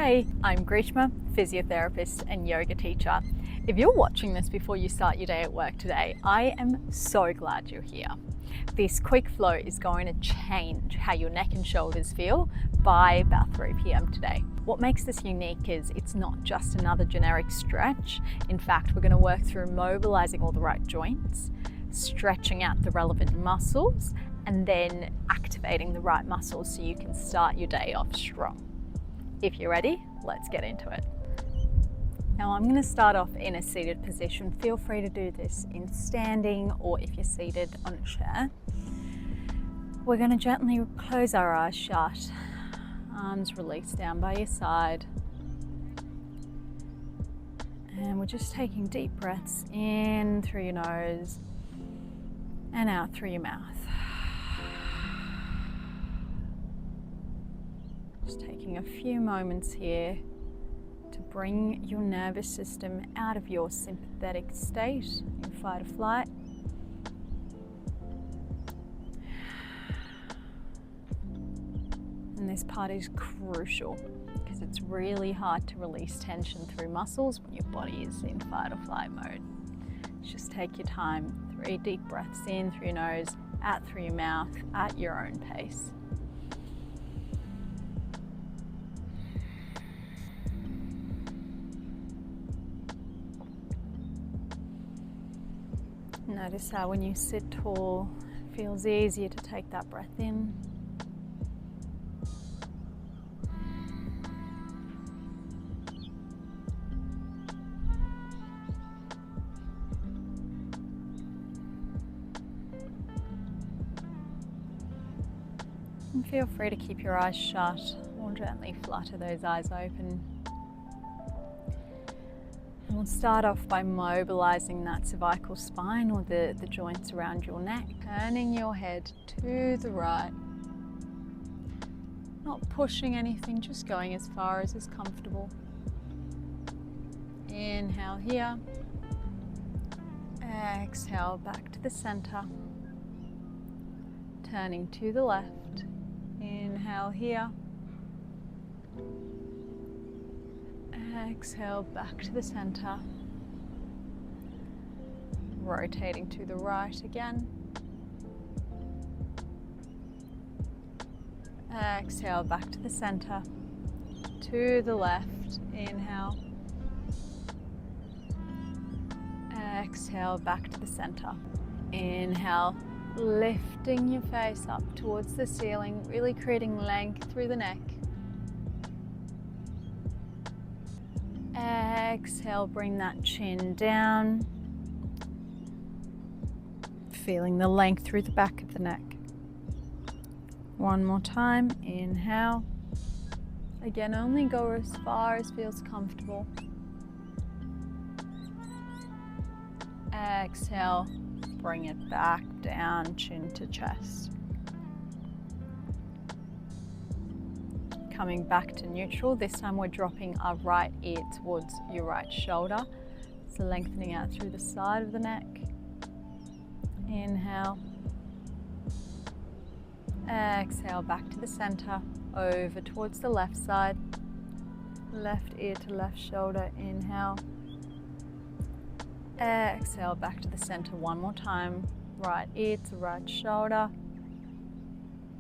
Hey, I'm Grishma, physiotherapist and yoga teacher. If you're watching this before you start your day at work today, I am so glad you're here. This quick flow is going to change how your neck and shoulders feel by about 3 p.m. today. What makes this unique is it's not just another generic stretch. In fact, we're going to work through mobilizing all the right joints, stretching out the relevant muscles, and then activating the right muscles so you can start your day off strong. If you're ready, let's get into it. Now I'm going to start off in a seated position. Feel free to do this in standing or if you're seated on a chair. We're going to gently close our eyes shut, arms released down by your side. And we're just taking deep breaths in through your nose and out through your mouth. Just taking a few moments here to bring your nervous system out of your sympathetic state in fight or flight. And this part is crucial because it's really hard to release tension through muscles when your body is in fight or flight mode. Just take your time, 3 deep breaths in through your nose, out through your mouth at your own pace. Notice how when you sit tall, it feels easier to take that breath in. And feel free to keep your eyes shut or gently flutter those eyes open. And we'll start off by mobilizing that cervical spine or the joints around your neck, turning your head to the right, not pushing anything, just going as far as is comfortable. Inhale here, exhale back to the center, turning to the left, inhale here, exhale back to the center, rotating to the right again, exhale back to the center, to the left, inhale, exhale back to the center, inhale, lifting your face up towards the ceiling, really creating length through the neck. Exhale, bring that chin down, feeling the length through the back of the neck. One more time, inhale. Again, only go as far as feels comfortable. Exhale, bring it back down, chin to chest. Coming back to neutral, this time we're dropping our right ear towards your right shoulder. So lengthening out through the side of the neck. Inhale. Exhale back to the center, over towards the left side. Left ear to left shoulder, inhale. Exhale back to the center one more time. Right ear to right shoulder.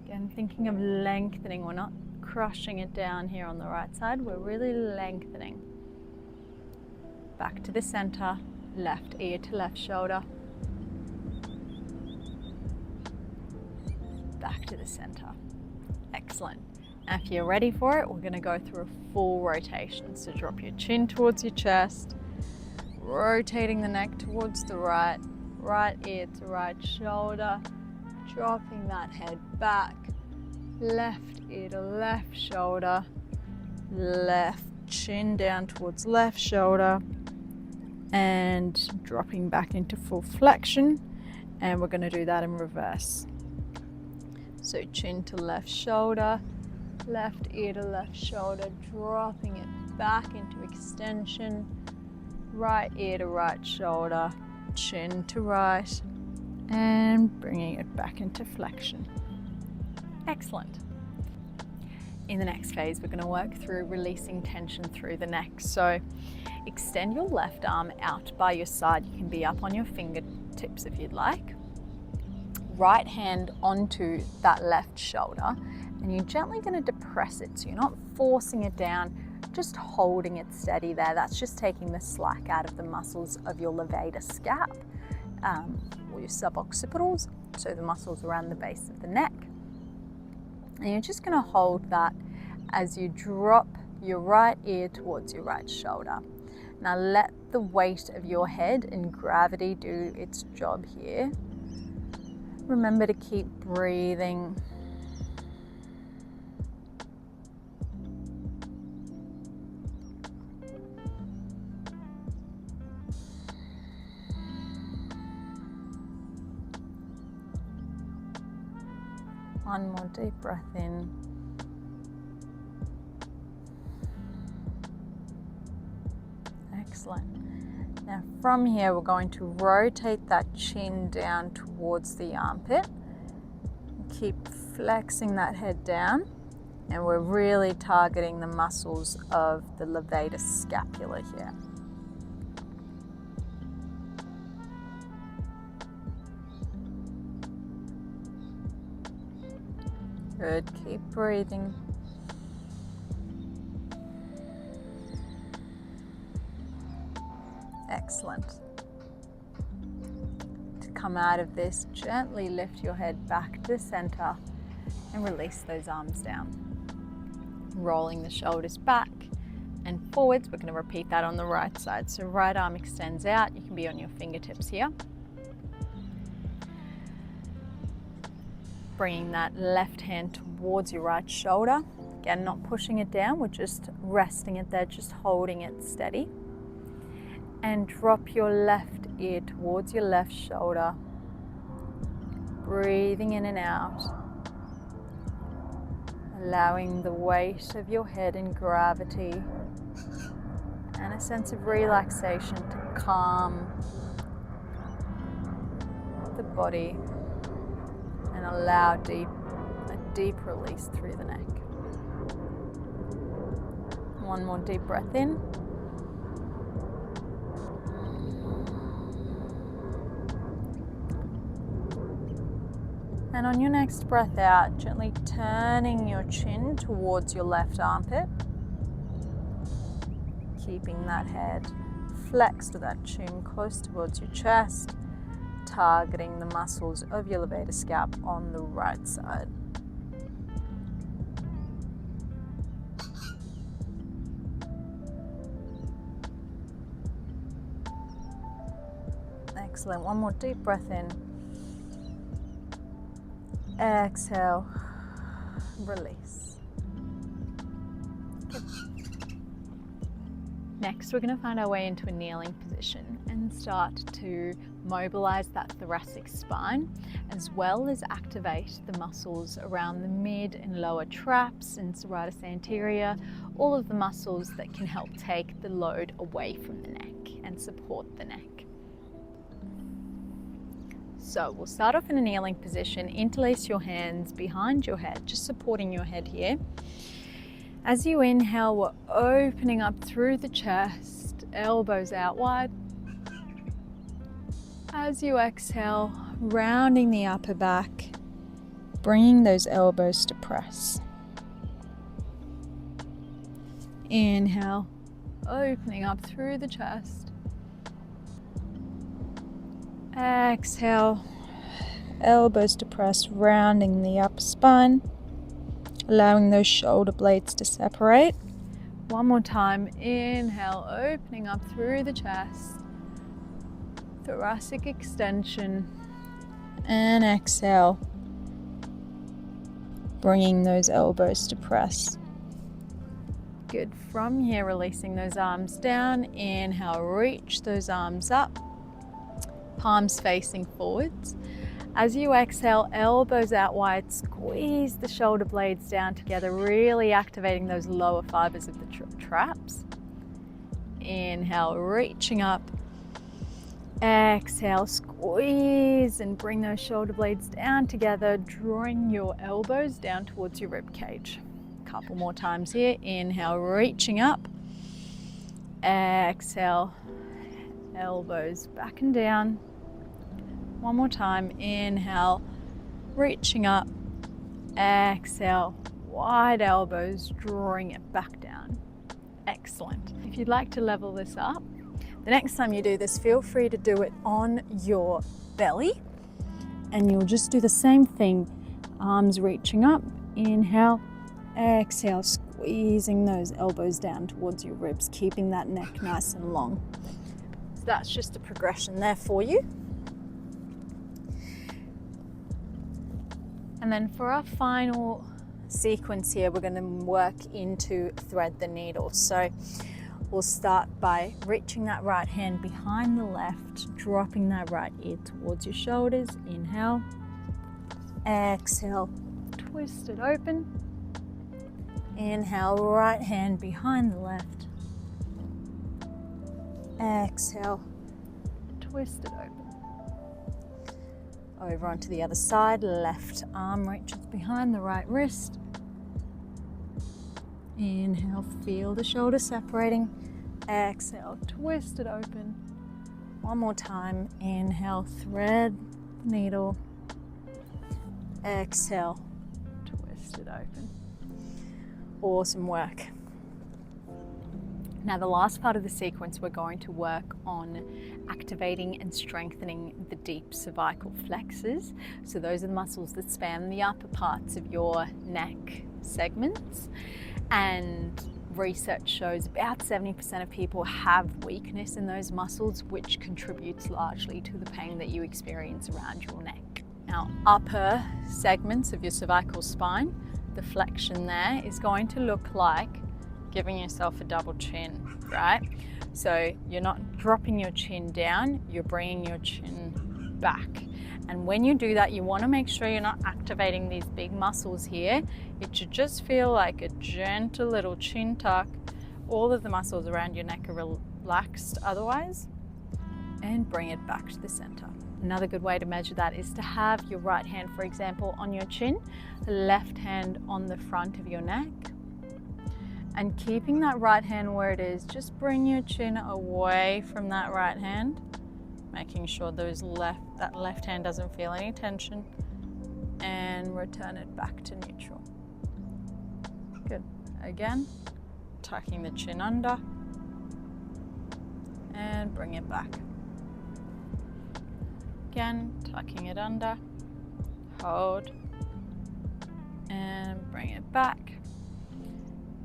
Again, thinking of lengthening, we're not crushing it down here on the right side, we're really lengthening. Back to the center, left ear to left shoulder. Back to the center. Excellent. Now if you're ready for it, we're going to go through a full rotation. So drop your chin towards your chest, rotating the neck towards the right, right ear to right shoulder, dropping that head back, left ear to left shoulder, left chin down towards left shoulder, and dropping back into full flexion. And we're going to do that in reverse. So chin to left shoulder, left ear to left shoulder, dropping it back into extension, right ear to right shoulder, chin to right, and bringing it back into flexion. Excellent. In the next phase, we're going to work through releasing tension through the neck. So extend your left arm out by your side. You can be up on your fingertips if you'd like. Right hand onto that left shoulder, and you're gently going to depress it. So you're not forcing it down, just holding it steady there. That's just taking the slack out of the muscles of your levator scap, or your suboccipitals, so the muscles around the base of the neck. And you're just going to hold that as you drop your right ear towards your right shoulder. Now let the weight of your head and gravity do its job here. Remember to keep breathing. One more deep breath in. Excellent. Now from here, we're going to rotate that chin down towards the armpit. Keep flexing that head down, and we're really targeting the muscles of the levator scapula here. Good, keep breathing. Excellent. To come out of this, gently lift your head back to center and release those arms down. Rolling the shoulders back and forwards. We're going to repeat that on the right side. So right arm extends out. You can be on your fingertips here. Bringing that left hand towards your right shoulder. Again, not pushing it down. We're just resting it there, just holding it steady. And drop your left ear towards your left shoulder. Breathing in and out. Allowing the weight of your head and gravity and a sense of relaxation to calm the body and allow a deep release through the neck. One more deep breath in. And on your next breath out, gently turning your chin towards your left armpit. Keeping that head flexed with that chin close towards your chest, targeting the muscles of your levator scalp on the right side. Excellent. One more deep breath in. Exhale, release. Good. Next, we're going to find our way into a kneeling position and start to mobilize that thoracic spine, as well as activate the muscles around the mid and lower traps and serratus anterior, all of the muscles that can help take the load away from the neck and support the neck. So we'll start off in a kneeling position. Interlace your hands behind your head, just supporting your head here. As you inhale, we're opening up through the chest, elbows out wide. As you exhale, rounding the upper back, bringing those elbows to press. Inhale, opening up through the chest. Exhale, elbows to press, rounding the upper spine, allowing those shoulder blades to separate. One more time, inhale, opening up through the chest, thoracic extension, and exhale, bringing those elbows to press. Good. From here, releasing those arms down. Inhale, reach those arms up. Palms facing forwards. As you exhale, elbows out wide, squeeze the shoulder blades down together, really activating those lower fibers of the traps. Inhale, reaching up. Exhale, squeeze and bring those shoulder blades down together, drawing your elbows down towards your rib cage. couple more times here. Inhale, reaching up. Exhale, elbows back and down. One more time. Inhale, reaching up. Exhale, wide elbows, drawing it back down. Excellent. If you'd like to level this up, the next time you do this, feel free to do it on your belly, and you'll just do the same thing. Arms reaching up, inhale, exhale, squeezing those elbows down towards your ribs, keeping that neck nice and long. So that's just a progression there for you. And then for our final sequence here, we're going to work into thread the needle. So we'll start by reaching that right hand behind the left, dropping that right ear towards your shoulders. Inhale, exhale, twist it open. Inhale, right hand behind the left. Exhale, twist it open. Over onto the other side, left arm reaches behind the right wrist. Inhale, feel the shoulder separating. Exhale, twist it open. One more time. Inhale, thread the needle. Exhale, twist it open. Awesome work. Now the last part of the sequence, we're going to work on activating and strengthening the deep cervical flexors. So those are the muscles that span the upper parts of your neck segments. And research shows about 70% of people have weakness in those muscles, which contributes largely to the pain that you experience around your neck. Now, upper segments of your cervical spine, the flexion there is going to look like giving yourself a double chin, right? So you're not dropping your chin down, you're bringing your chin back. And when you do that, you want to make sure you're not activating these big muscles here. It should just feel like a gentle little chin tuck. All of the muscles around your neck are relaxed otherwise. And bring it back to the center. Another good way to measure that is to have your right hand, for example, on your chin, the left hand on the front of your neck. And keeping that right hand where it is, just bring your chin away from that right hand, making sure that left hand doesn't feel any tension, and return it back to neutral. Good. Again, tucking the chin under and bring it back. Again, tucking it under, hold, and bring it back.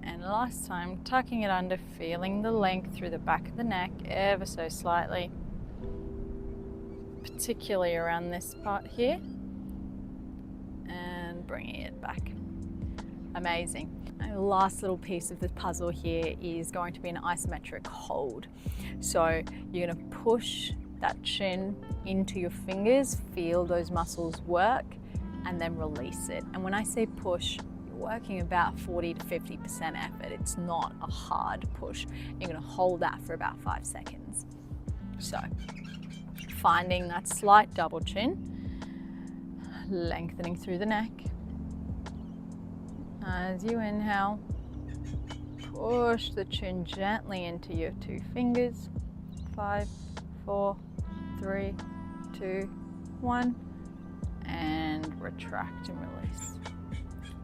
And last time, tucking it under, feeling the length through the back of the neck ever so slightly, particularly around this part here, and bringing it back. Amazing. And the last little piece of the puzzle here is going to be an isometric hold. So you're going to push that chin into your fingers, feel those muscles work, and then release it. And when I say push, working about 40 to 50% effort. It's not a hard push. You're going to hold that for about 5 seconds. So, finding that slight double chin, lengthening through the neck. As you inhale, push the chin gently into your 2 fingers. 5, 4, 3, 2, 1, and retract and release.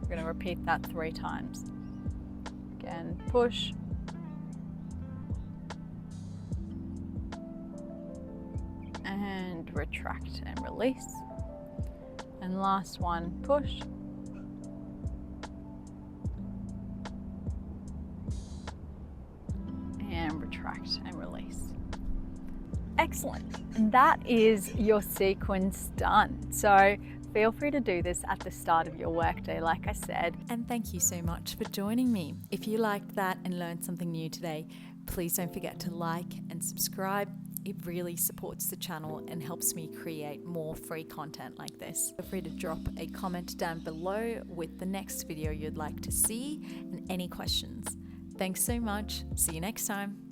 We're going to repeat that 3 times. Again, push. And retract and release. And last one, push. And retract and release. Excellent. And that is your sequence done. So feel free to do this at the start of your workday, like I said. And thank you so much for joining me. If you liked that and learned something new today, please don't forget to like and subscribe. It really supports the channel and helps me create more free content like this. Feel free to drop a comment down below with the next video you'd like to see and any questions. Thanks so much. See you next time.